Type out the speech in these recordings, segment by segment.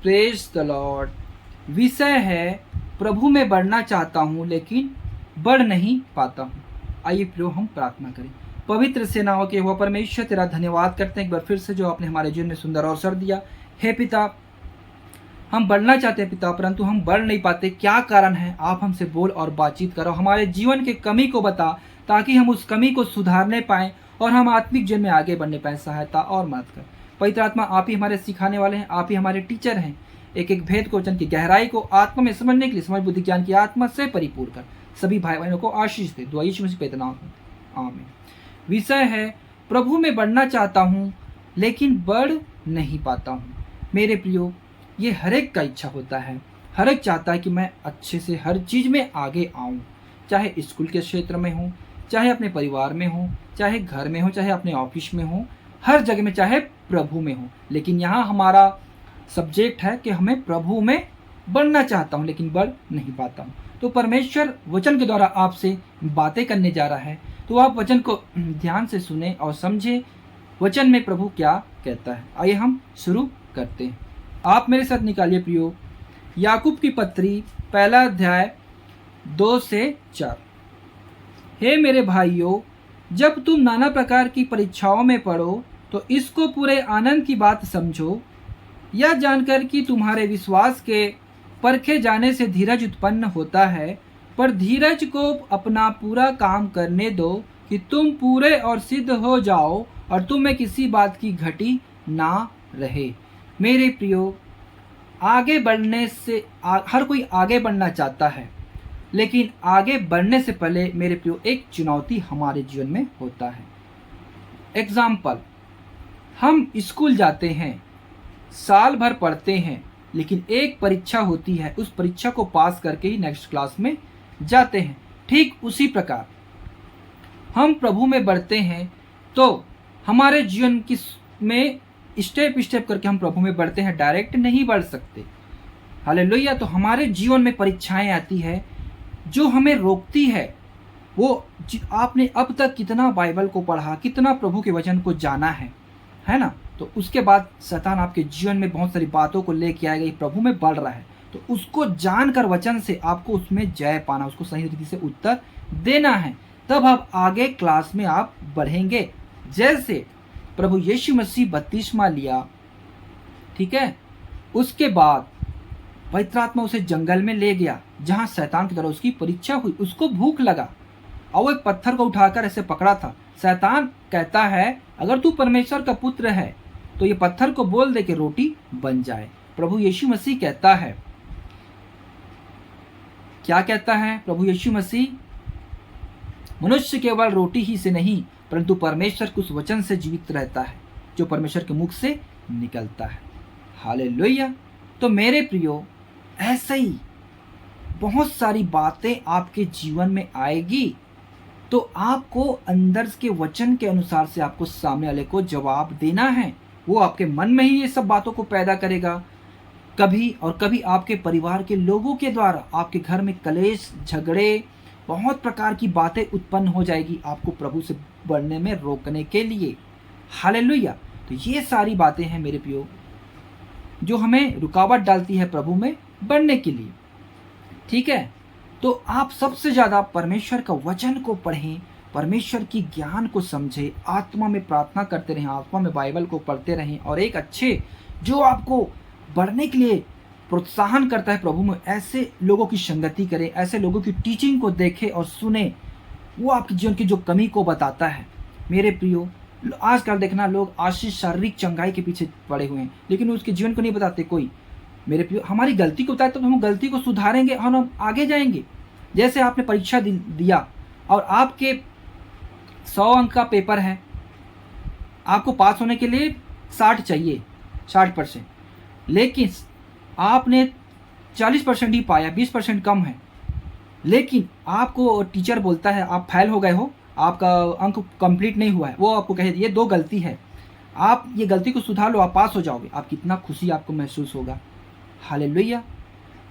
Praise the Lord. विषय है प्रभु में बढ़ना चाहता हूँ लेकिन बढ़ नहीं पाता हूँ। आइए प्रियो हम प्रार्थना करें। पवित्र सेनाओं के हुआ परमेश्वर तेरा धन्यवाद करते हैं एक बार फिर से जो आपने हमारे जीवन में सुंदर अवसर दिया। हे पिता, हम बढ़ना चाहते हैं पिता, परंतु हम बढ़ नहीं पाते। क्या कारण है? आप हमसे बोल और बातचीत करो, हमारे जीवन के कमी को बता ताकि हम उस कमी को सुधारने पाएं और हम आत्मिक जीवन में आगे बढ़ने पाएं। सहायता और मदद कर। पवित्र आत्मा, आप ही हमारे सिखाने वाले हैं, आप ही हमारे टीचर हैं। एक एक भेद को, वचन की गहराई को आत्मा में समझने के लिए समझ बुद्धि ज्ञान की आत्मा से परिपूर्ण कर। सभी भाई बहनों को आशीष दे। दुआ यीशु मसीह के नाम में, आमीन। विषय है प्रभु में बढ़ना चाहता हूँ लेकिन बढ़ नहीं पाता हूँ। मेरे प्रियो, ये हर एक का इच्छा होता है। हर एक चाहता है कि मैं अच्छे से हर चीज़ में आगे आऊँ, चाहे स्कूल के क्षेत्र में हो, चाहे अपने परिवार में हो, चाहे घर में हो, चाहे अपने ऑफिस में हो, हर जगह में, चाहे प्रभु में हो। लेकिन यहाँ हमारा सब्जेक्ट है कि हमें प्रभु में बढ़ना चाहता हूँ लेकिन बढ़ नहीं पाता हूँ। तो परमेश्वर वचन के द्वारा आपसे बातें करने जा रहा है, तो आप वचन को ध्यान से सुने और समझे वचन में प्रभु क्या कहता है। आइए हम शुरू करते हैं। आप मेरे साथ निकालिए प्रियो याकूब की पत्री पहला अध्याय 2 से 4। हे मेरे भाइयों, जब तुम नाना प्रकार की परीक्षाओं में पड़ो तो इसको पूरे आनंद की बात समझो, यह जानकर कि तुम्हारे विश्वास के परखे जाने से धीरज उत्पन्न होता है। पर धीरज को अपना पूरा काम करने दो कि तुम पूरे और सिद्ध हो जाओ और तुम में किसी बात की घटी ना रहे। मेरे प्रियो, आगे बढ़ने से हर कोई आगे बढ़ना चाहता है, लेकिन आगे बढ़ने से पहले मेरे प्रियो एक चुनौती हमारे जीवन में होता है। एग्जाम्पल, हम स्कूल जाते हैं, साल भर पढ़ते हैं, लेकिन एक परीक्षा होती है, उस परीक्षा को पास करके ही नेक्स्ट क्लास में जाते हैं। ठीक उसी प्रकार हम प्रभु में बढ़ते हैं तो हमारे जीवन की में स्टेप स्टेप करके हम प्रभु में बढ़ते हैं, डायरेक्ट नहीं बढ़ सकते। हालेलुया। तो हमारे जीवन में परीक्षाएं आती है जो हमें रोकती है। वो आपने अब तक कितना बाइबल को पढ़ा, कितना प्रभु के वचन को जाना है ना? तो उसके बाद शैतान आपके जीवन में बहुत सारी बातों को लेके आएगा, ये प्रभु में बढ़ रहा है, तो उसको जानकर वचन से आपको उसमें जय पाना, उसको सही रीति से उत्तर देना है, तब आप आगे क्लास में आप बढ़ेंगे। जैसे प्रभु यीशु मसीह बपतिस्मा लिया, ठीक है, उसके बाद पवित्र आत्मा उसे जंगल में ले गया जहां शैतान की तरह उसकी परीक्षा हुई। उसको भूख लगा और वो एक पत्थर को उठाकर ऐसे पकड़ा था। शैतान कहता है अगर तू परमेश्वर का पुत्र है तो ये पत्थर को बोल दे कि रोटी बन जाए। प्रभु यीशु मसीह कहता है, क्या कहता है प्रभु यीशु मसीह? मनुष्य केवल रोटी ही से नहीं परंतु परमेश्वर के उस वचन से जीवित रहता है जो परमेश्वर के मुख से निकलता है। हालेलुया। तो मेरे प्रियो, ऐसे ही बहुत सारी बातें आपके जीवन में आएगी, तो आपको अंदर के वचन के अनुसार से आपको सामने वाले को जवाब देना है। वो आपके मन में ही ये सब बातों को पैदा करेगा। कभी और कभी आपके परिवार के लोगों के द्वारा आपके घर में कलेश, झगड़े, बहुत प्रकार की बातें उत्पन्न हो जाएगी आपको प्रभु से बढ़ने में रोकने के लिए। हालेलुया। तो ये सारी बातें हैं मेरे प्रियो जो हमें रुकावट डालती है प्रभु में बढ़ने के लिए। ठीक है, तो आप सबसे ज़्यादा परमेश्वर का वचन को पढ़ें, परमेश्वर की ज्ञान को समझें, आत्मा में प्रार्थना करते रहें, आत्मा में बाइबल को पढ़ते रहें, और एक अच्छे जो आपको बढ़ने के लिए प्रोत्साहन करता है प्रभु में, ऐसे लोगों की संगति करें, ऐसे लोगों की टीचिंग को देखें और सुने, वो आपके जीवन की जो कमी को बताता है। मेरे प्रियो, आजकल देखना लोग आशीष शारीरिक चंगाई के पीछे पड़े हुए हैं, लेकिन उसके जीवन को नहीं बताते कोई। मेरे प्रियो, हमारी गलती को बताए तो हम गलती को सुधारेंगे और हम आगे जाएंगे। जैसे आपने परीक्षा दिया और आपके 100 अंक का पेपर है, आपको पास होने के लिए 60 चाहिए, 60%, लेकिन आपने 40% ही पाया, 20% कम है, लेकिन आपको टीचर बोलता है आप फेल हो गए हो, आपका अंक कंप्लीट नहीं हुआ है। वो आपको कहे ये 2 गलती है, आप ये गलती को सुधार लो, आप पास हो जाओगे। आप कितना खुशी आपको महसूस होगा। हालेलुया।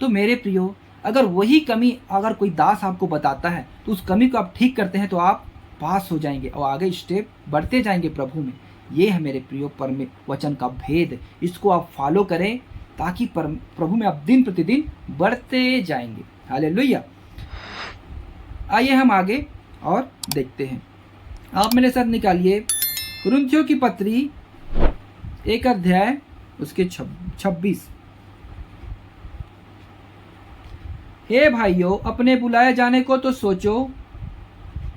तो मेरे प्रियो, अगर वही कमी अगर कोई दास आपको बताता है तो उस कमी को आप ठीक करते हैं तो आप पास हो जाएंगे और आगे स्टेप बढ़ते जाएंगे प्रभु में। ये है मेरे प्रियो वचन का भेद। इसको आप फॉलो करें ताकि प्रभु में आप दिन प्रतिदिन बढ़ते जाएंगे। हालेलुया। आइए हम आगे और देखते हैं। आप मेरे साथ निकालिए कुरिन्थियों की पत्री 1 अध्याय उसके 26। हे भाइयों, अपने बुलाए जाने को तो सोचो,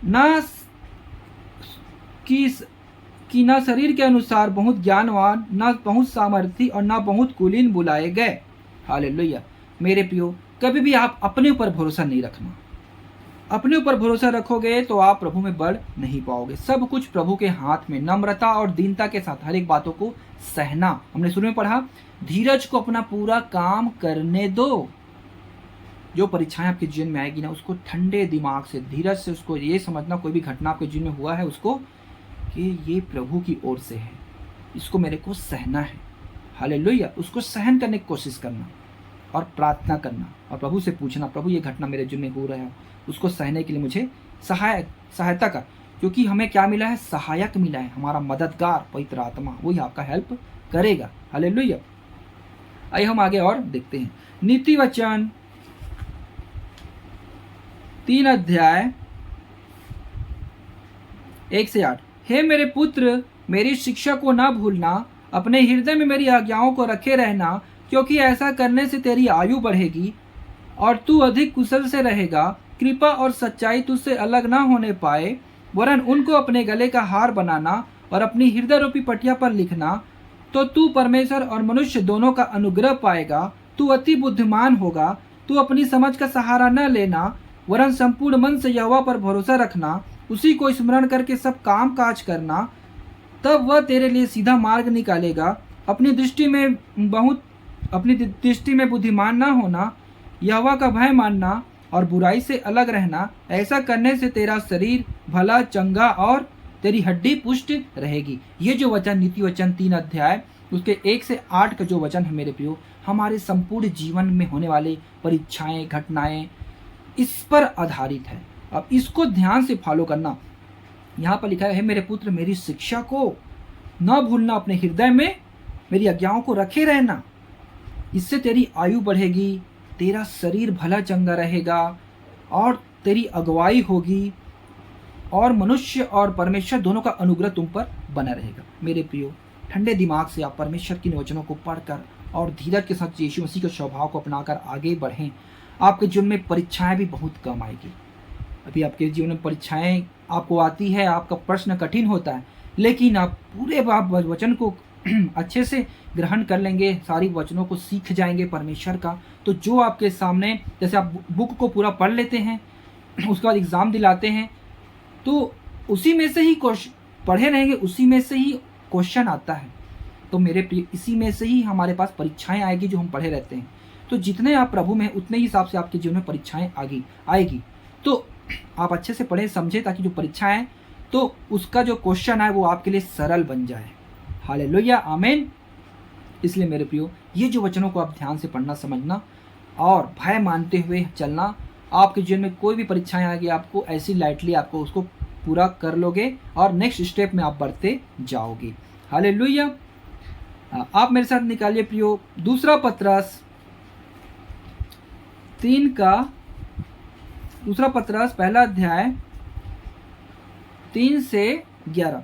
ना कि न शरीर के अनुसार बहुत ज्ञानवान, न बहुत सामर्थी और न बहुत कुलीन बुलाए गए। हालेलुया। मेरे प्रियो, कभी भी आप अपने ऊपर भरोसा नहीं रखना। अपने ऊपर भरोसा रखोगे तो आप प्रभु में बढ़ नहीं पाओगे। सब कुछ प्रभु के हाथ में, नम्रता और दीनता के साथ हर एक बातों को सहना। हमने शुरू में पढ़ा, धीरज को अपना पूरा काम करने दो। जो परीक्षाएं आपके जीवन में आएगी ना, उसको ठंडे दिमाग से, धीरज से उसको ये समझना, कोई भी घटना आपके जीवन में हुआ है उसको कि ये प्रभु की ओर से है, इसको मेरे को सहना है। हालेलुया। उसको सहन करने की कोशिश करना और प्रार्थना करना और प्रभु से पूछना, प्रभु ये घटना मेरे जीवन में हो रहा है, उसको सहने के लिए मुझे सहायता कर। क्योंकि हमें क्या मिला है? सहायक मिला है, हमारा मददगार पवित्र आत्मा, वही आपका हेल्प करेगा। हालेलुया। आइए हम आगे और देखते हैं। नीति वचन 3 अध्याय 1 से 8। हे मेरे पुत्र, मेरी शिक्षा को ना भूलना, अपने हृदय में मेरी आज्ञाओं को रखे रहना, क्योंकि ऐसा करने से तेरी आयु बढ़ेगी और तू अधिक कुशल से रहेगा। कृपा और सच्चाई तुझसे अलग ना होने पाए, वरन उनको अपने गले का हार बनाना और अपनी हृदय रूपी पटिया पर लिखना, तो तू परमेश्वर और मनुष्य दोनों का अनुग्रह पाएगा। तू अति बुद्धिमान होगा। तू अपनी समझ का सहारा न लेना, वरन संपूर्ण मन से यहोवा पर भरोसा रखना, उसी को स्मरण करके सब काम काज करना, तब वह तेरे लिए सीधा मार्ग निकालेगा। अपनी दृष्टि में बुद्धिमान ना होना, यहोवा का भय मानना और बुराई से अलग रहना। ऐसा करने से तेरा शरीर भला, चंगा और तेरी हड्डी पुष्ट रहेगी। ये जो वचन, नीति वचन 3 अध्याय उसके 1 से 8 का जो वचन है मेरे प्रियो, हमारे संपूर्ण जीवन में होने वाले परीक्षाएं, घटनाएं, इस पर आधारित है। अब इसको ध्यान से फॉलो करना। यहाँ पर लिखा है, मेरे पुत्र, मेरी शिक्षा को न भूलना, अपने हृदय में मेरी आज्ञाओं को रखे रहना, इससे तेरी आयु बढ़ेगी, तेरा शरीर भला चंगा रहेगा और तेरी अगुवाई होगी और मनुष्य और परमेश्वर दोनों का अनुग्रह तुम पर बना रहेगा। मेरे प्रियो, ठंडे दिमाग से आप परमेश्वर के वचनों को पढ़कर और धीरज के साथ यीशु मसीह के स्वभाव को अपनाकर आगे बढ़ें। आपके जीवन में परीक्षाएं भी बहुत कम आएगी। अभी आपके जीवन में परीक्षाएं आपको आती है, आपका प्रश्न कठिन होता है, लेकिन आप पूरे वचन को अच्छे से ग्रहण कर लेंगे, सारी वचनों को सीख जाएंगे परमेश्वर का, तो जो आपके सामने, जैसे आप बुक को पूरा पढ़ लेते हैं, उसके बाद एग्ज़ाम दिलाते हैं, तो उसी में से ही पढ़े रहेंगे, उसी में से ही क्वेश्चन आता है। तो मेरे प्रिय, इसी में से ही हमारे पास परीक्षाएं आएगी जो हम पढ़े रहते हैं। तो जितने आप प्रभु में, उतने ही हिसाब से आपके जीवन में परीक्षाएं आएगी। तो आप अच्छे से पढ़ें, समझें, ताकि जो परीक्षाएं आए तो उसका जो क्वेश्चन आए वो आपके लिए सरल बन जाए। हालेलुया, आमीन। इसलिए मेरे प्रियो, ये जो वचनों को आप ध्यान से पढ़ना, समझना और भय मानते हुए चलना। आपके जीवन में कोई भी परीक्षाएं आएगी, आपको ऐसी लाइटली आपको उसको पूरा कर लोगे और नेक्स्ट स्टेप में आप बढ़ते जाओगे। हालेलुया। आप मेरे साथ निकालिए प्रियो, दूसरा पतरस 3 का दूसरा पतरस पहला अध्याय 3 से 11।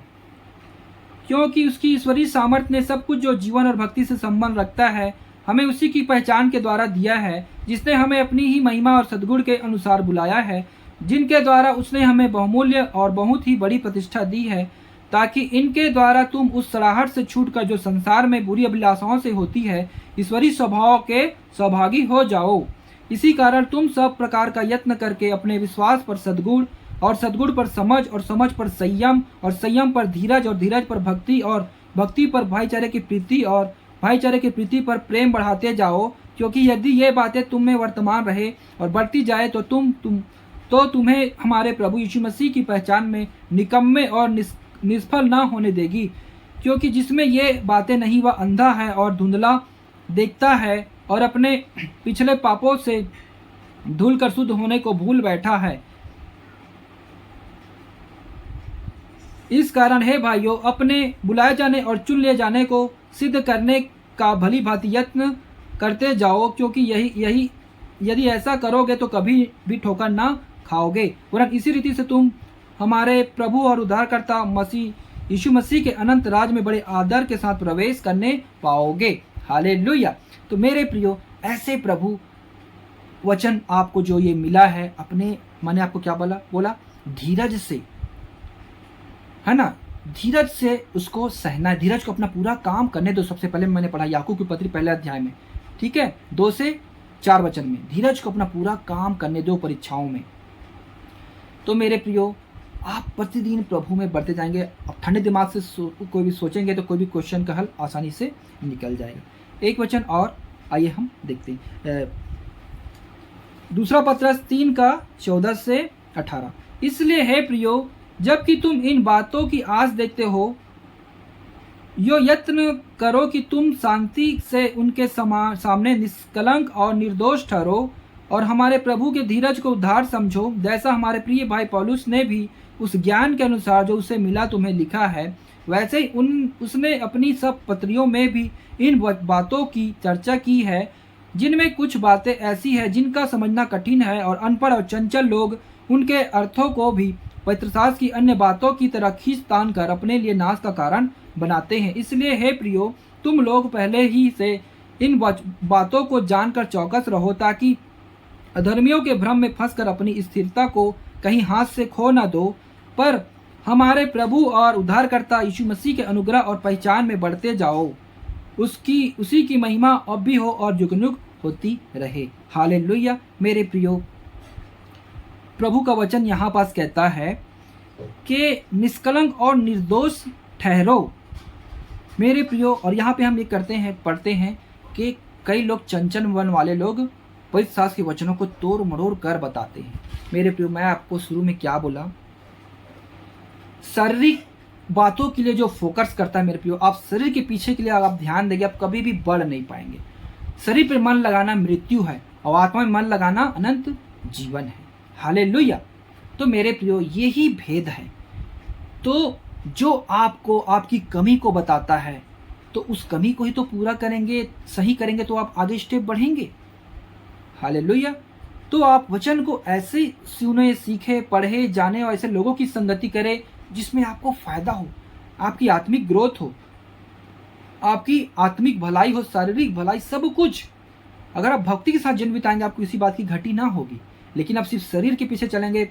क्योंकि उसकी ईश्वरीय सामर्थ्य ने सब कुछ जो जीवन और भक्ति से संबंध रखता है हमें उसी की पहचान के द्वारा दिया है, जिसने हमें अपनी ही महिमा और सद्गुण के अनुसार बुलाया है, जिनके द्वारा उसने हमें बहुमूल्य और बहुत ही बड़ी प्रतिष्ठा दी है, ताकि इनके द्वारा तुम उस सड़ाहट से छूटकर जो संसार में बुरी अभिलाषाओं से होती है, ईश्वरीय स्वभाव के सहभागी हो जाओ। इसी कारण तुम सब प्रकार का यत्न करके अपने विश्वास पर सद्गुण और सद्गुण पर समझ और समझ पर संयम और संयम पर धीरज और धीरज पर भक्ति और भक्ति पर भाईचारे की प्रीति और भाईचारे की प्रीति पर प्रेम बढ़ाते जाओ। क्योंकि यदि ये बातें तुम में वर्तमान रहे और बढ़ती जाए तो तुम्हें हमारे प्रभु यीशु मसीह की पहचान में निकम्मे और निष्फल ना होने देगी। क्योंकि जिसमें ये बातें नहीं, वह अंधा है और धुंधला देखता है और अपने पिछले पापों से धुल कर शुद्ध होने को भूल बैठा है। इस कारण हे भाइयों, अपने बुलाए जाने और चुन लिए जाने को सिद्ध करने का भली भांति यत्न करते जाओ, क्योंकि यही यही यदि ऐसा करोगे तो कभी भी ठोकर ना खाओगे, वरन इसी रीति से तुम हमारे प्रभु और उद्धारकर्ता मसीह यीशु मसीह के अनंत राज में बड़े आदर के साथ प्रवेश करने पाओगे। हालेलुया। तो मेरे प्रियो, ऐसे प्रभु वचन आपको जो ये मिला है, अपने मैंने आपको क्या बोला धीरज से, है ना, धीरज से उसको सहना है, धीरज को अपना पूरा काम करने दो। सबसे पहले मैंने पढ़ा याकूब की पत्री पहले अध्याय में, ठीक है, 2 से 4 वचन में, धीरज को अपना पूरा काम करने दो परीक्षाओं में। तो मेरे प्रियो, आप प्रतिदिन प्रभु में बढ़ते जाएंगे। अब ठंडे दिमाग से कोई भी सोचेंगे तो कोई भी क्वेश्चन का हल आसानी से निकल जाएगा। एक वचन और आइए हम देखते हैं, दूसरा पत्रस 3 का 14 से 18। इसलिए हे प्रियो, जबकि तुम इन बातों की आस देखते हो, यो यत्न करो कि तुम शांति से उनके सामने निष्कलंक और निर्दोष ठहरो, और हमारे प्रभु के धीरज को उद्धार समझो, जैसा हमारे प्रिय भाई पौलुस ने भी उस ज्ञान के अनुसार जो उसे मिला तुम्हें लिखा है, वैसे ही उसने अपनी सब पत्रियों में भी इन बातों की चर्चा की है, जिनमें कुछ बातें ऐसी हैं जिनका समझना कठिन है, और अनपढ़ और चंचल लोग उनके अर्थों को भी पवित्रशास्त्र की अन्य बातों की तरह खींच तान कर अपने लिए नाश का कारण बनाते हैं। इसलिए हे प्रियो, तुम लोग पहले ही से इन बातों को जानकर चौकस रहो, ताकि अधर्मियों के भ्रम में फंसकर अपनी स्थिरता को कहीं हाथ से खो न दो, पर हमारे प्रभु और उद्धारकर्ता यीशु मसीह के अनुग्रह और पहचान में बढ़ते जाओ। उसी की महिमा अब भी हो और युग होती रहे। हालेलुया। मेरे प्रियो, प्रभु का वचन यहाँ पास कहता है कि निष्कलंक और निर्दोष ठहरो। मेरे प्रियो, और यहाँ पे हम ये पढ़ते हैं कि कई लोग चंचल मन वाले लोग पवित्र शास्त्र के वचनों को तोड़ मरोड़ कर बताते हैं। मेरे प्रियो, मैं आपको शुरू में क्या बोला, शारीरिक बातों के लिए जो फोकस करता है मेरे प्रियो, आप शरीर के पीछे के लिए आप ध्यान देंगे, आप कभी भी बढ़ नहीं पाएंगे। शरीर पर मन लगाना मृत्यु है, और आत्मा में मन लगाना अनंत जीवन है। हालेलुया। तो मेरे प्रियो, यही भेद है। तो जो आपको आपकी कमी को बताता है, तो उस कमी को ही तो पूरा करेंगे, सही करेंगे, तो आप आगे स्टेप बढ़ेंगे। हालेलुया। तो आप वचन को ऐसे सुने, सीखे, पढ़े, जाने, और ऐसे लोगों की संगति करें जिसमें आपको फायदा हो, आपकी आत्मिक ग्रोथ हो, आपकी आत्मिक भलाई हो, शारीरिक भलाई, सब कुछ। अगर आप भक्ति के साथ जीवन बिताएंगे, आपको किसी बात की घटी ना होगी। लेकिन आप सिर्फ शरीर के पीछे चलेंगे,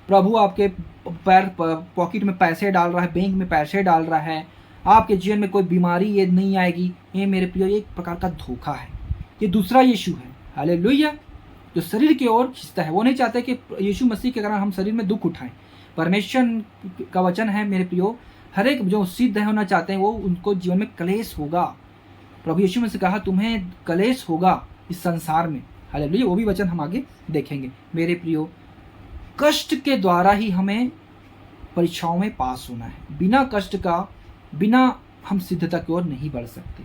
प्रभु आपके पॉकेट में पैसे डाल रहा है, बैंक में पैसे डाल रहा है, आपके जीवन में कोई बीमारी ये नहीं आएगी, ये मेरे प्रियो एक प्रकार का धोखा है। ये दूसरा यीशु है। हालेलुया। जो शरीर की ओर खींचता है, वो नहीं चाहते कि यीशु मसीह के कारण हम शरीर में दुख उठाएं। परमेश्वर का वचन है मेरे प्रियो, हर एक जो सिद्ध होना चाहते हैं वो उनको जीवन में कलेश होगा। प्रभु यीशु मसीह कहा तुम्हें कलेश होगा इस संसार में। हालेलुया। वो भी वचन हम आगे देखेंगे। मेरे प्रियो, कष्ट के द्वारा ही हमें परीक्षाओं में पास होना है। बिना कष्ट का, बिना हम सिद्धता की ओर नहीं बढ़ सकते,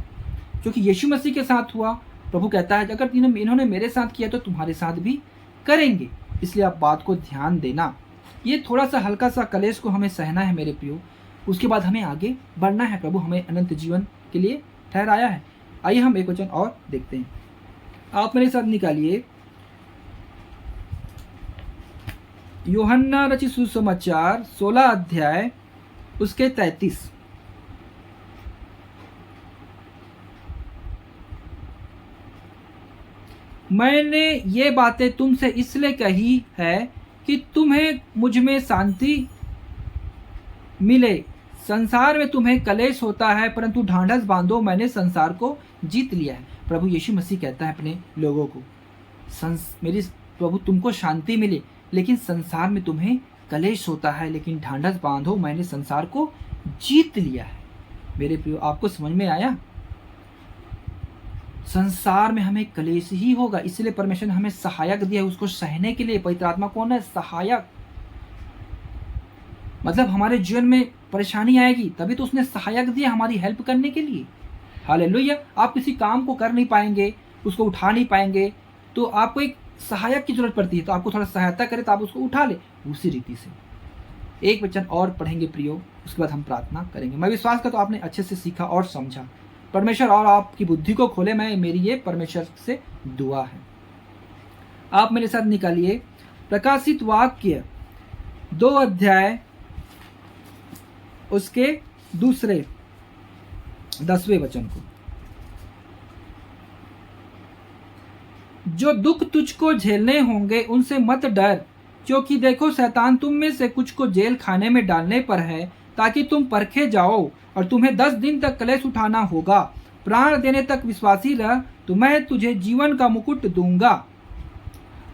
क्योंकि यीशु मसीह के साथ हुआ। प्रभु कहता है अगर इन्होंने मेरे साथ किया तो तुम्हारे साथ भी करेंगे। इसलिए आप बात को ध्यान देना। ये थोड़ा सा हल्का सा कलेश को हमें सहना है मेरे प्रियो, उसके बाद हमें आगे बढ़ना है। प्रभु हमें अनंत जीवन के लिए ठहराया है। आइए हम एक वचन और देखते हैं। आप मेरे साथ निकालिए यूहन्ना रचित सुसमाचार 16 अध्याय उसके 33। मैंने ये बातें तुमसे इसलिए कही है कि तुम्हें मुझ में शांति मिले। संसार में तुम्हें कलेश होता है, परंतु ढांढस बांधो, मैंने संसार को जीत लिया है। प्रभु यीशु मसीह कहता है अपने लोगों को, मेरी प्रभु तुमको शांति मिले, लेकिन संसार में तुम्हें कलेश होता है, लेकिन ढांढस बांधो, मैंने संसार को जीत लिया है। मेरे प्रियो, आपको समझ में आया? संसार में हमें कलेश ही होगा, इसलिए परमेश्वर ने हमें सहायक दिया है उसको सहने के लिए। पवित्र आत्मा कौन है? सहायक। मतलब हमारे जीवन में परेशानी आएगी तभी तो उसने सहायक दिया हमारी हेल्प करने के लिए। हालेलुया। आप किसी काम को कर नहीं पाएंगे, उसको उठा नहीं पाएंगे, तो आपको एक सहायक की जरूरत पड़ती है, तो आपको थोड़ा सहायता करे तो आप उसको उठा ले। उसी रीति से एक वचन और पढ़ेंगे प्रियो, उसके बाद हम प्रार्थना करेंगे। मैं विश्वास करता हूं आपने अच्छे से सीखा और समझा। परमेश्वर और आपकी बुद्धि को खोले। मेरी ये परमेश्वर से दुआ है। आप मेरे साथ निकालिए प्रकाशित वाक्य 2 अध्याय उसके दूसरे 10वें वचन को। जो दुख तुझको झेलने होंगे उनसे मत डर, क्योंकि देखो शैतान तुम में से कुछ को जेल खाने में डालने पर है, ताकि तुम परखे जाओ, और तुम्हें 10 दिन तक कलेश उठाना होगा। प्राण देने तक विश्वासी रह, तो मैं तुझे जीवन का मुकुट दूंगा।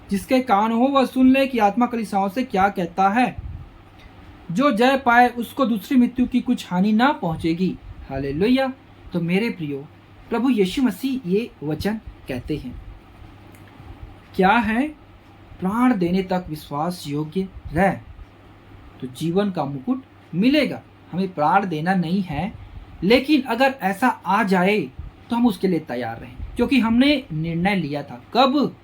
जिसके कान हो वह सुन ले कि आत्मा कलीसियाओं से क्या कहता है। जो जय पाए उसको दूसरी मृत्यु की कुछ हानि ना पहुंचेगी। हालेलुया। तो मेरे प्रियो, प्रभु यीशु मसीह ये वचन कहते हैं, क्या है? प्राण देने तक विश्वास योग्य रह तो जीवन का मुकुट मिलेगा। हमें प्राण देना नहीं है, लेकिन अगर ऐसा आ जाए तो हम उसके लिए तैयार रहें, क्योंकि हमने निर्णय लिया था। कब?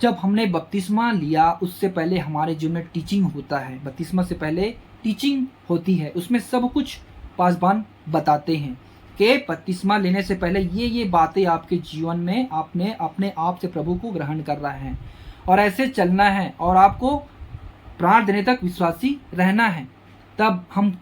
जब हमने बपतिस्मा लिया। उससे पहले हमारे जीवन में टीचिंग होता है। बपतिस्मा से पहले टीचिंग होती है, उसमें सब कुछ पासबान बताते हैं कि बपतिस्मा लेने से पहले ये बातें आपके जीवन में आपने अपने आप से प्रभु को ग्रहण करना है और ऐसे चलना है, और आपको प्राण देने तक विश्वासी रहना है। तब हम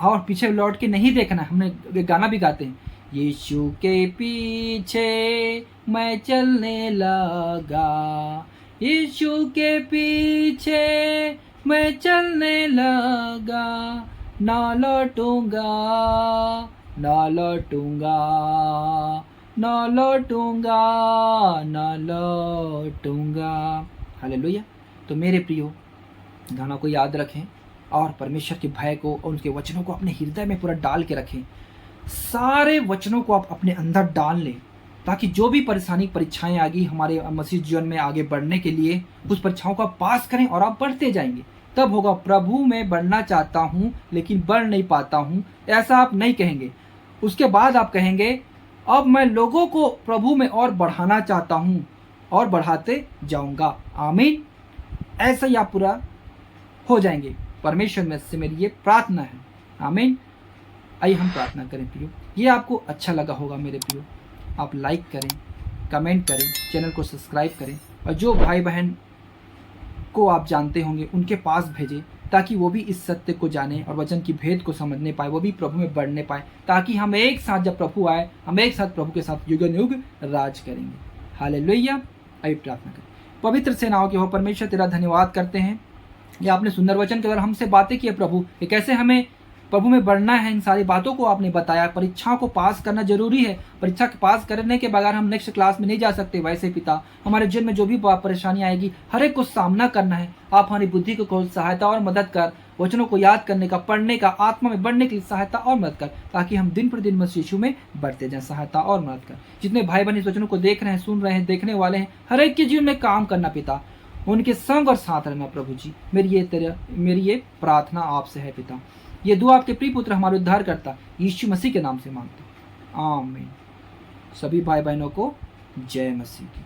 और पीछे लौट के नहीं देखना। हमने गाना भी गाते हैं, यीशु के पीछे मैं चलने लगा, यीशु के पीछे मैं चलने लगा, ना लौटूंगा, ना लौटूंगा, ना लौटूंगा, ना लौटूंगा। हालेलुया। तो मेरे प्रियो, गाना को याद रखें और परमेश्वर के भय को और उनके वचनों को अपने हृदय में पूरा डाल के रखें। सारे वचनों को आप अपने अंदर डाल लें, ताकि जो भी परेशानी परीक्षाएं आएगी हमारे मसीह जीवन में आगे बढ़ने के लिए, उस परीक्षाओं का पास करें और आप बढ़ते जाएंगे। तब होगा, प्रभु में बढ़ना चाहता हूँ लेकिन बढ़ नहीं पाता हूँ, ऐसा आप नहीं कहेंगे। उसके बाद आप कहेंगे, अब मैं लोगों को प्रभु में और बढ़ाना चाहता हूँ और बढ़ाते जाऊँगा। आमीन। ऐसा ही आप पूरा हो जाएंगे। परमेश्वर में से मेरी ये प्रार्थना है। आमीन। आइए हम प्रार्थना करें प्रियो। ये आपको अच्छा लगा होगा मेरे प्रियो, आप लाइक करें, कमेंट करें, चैनल को सब्सक्राइब करें, और जो भाई बहन को आप जानते होंगे उनके पास भेजें, ताकि वो भी इस सत्य को जाने और वचन की भेद को समझने पाए, वो भी प्रभु में बढ़ने पाए, ताकि हम एक साथ, जब प्रभु आए, हम एक साथ प्रभु के साथ युग युग राज करेंगे। हालेलुया। आइए प्रार्थना करें। पवित्र सेनाओं के हो परमेश्वर, तेरा धन्यवाद करते हैं। ये आपने सुंदर वचन के द्वारा हमसे बातें की है प्रभु, कि कैसे हमें प्रभु में बढ़ना है। इन सारी बातों को आपने बताया। परीक्षाओं को पास करना जरूरी है। परीक्षा के पास करने के बगैर हम नेक्स्ट क्लास में नहीं जा सकते। वैसे पिता, हमारे जीवन में जो भी परेशानी आएगी, हर एक को सामना करना है। आप हमारी बुद्धि को खोल, सहायता और मदद कर, वचनों को याद करने का, पढ़ने का, आत्मा में बढ़ने के लिए सहायता और मदद कर, ताकि हम दिन प्रतिदिन मसीह यीशु में बढ़ते जाएं। सहायता और मदद कर। जितने भाई बहन इस वचनों को देख रहे हैं, सुन रहे हैं, देखने वाले हैं, हर एक के जीवन में काम करना पिता, उनके संग और साथ रहना प्रभु जी। मेरी ये प्रार्थना आपसे है पिता। ये दुआ आपके प्रिय पुत्र हमारे उद्धार करता यीशु मसीह के नाम से मांगते। आमीन। सभी भाई बहनों को जय मसीह की।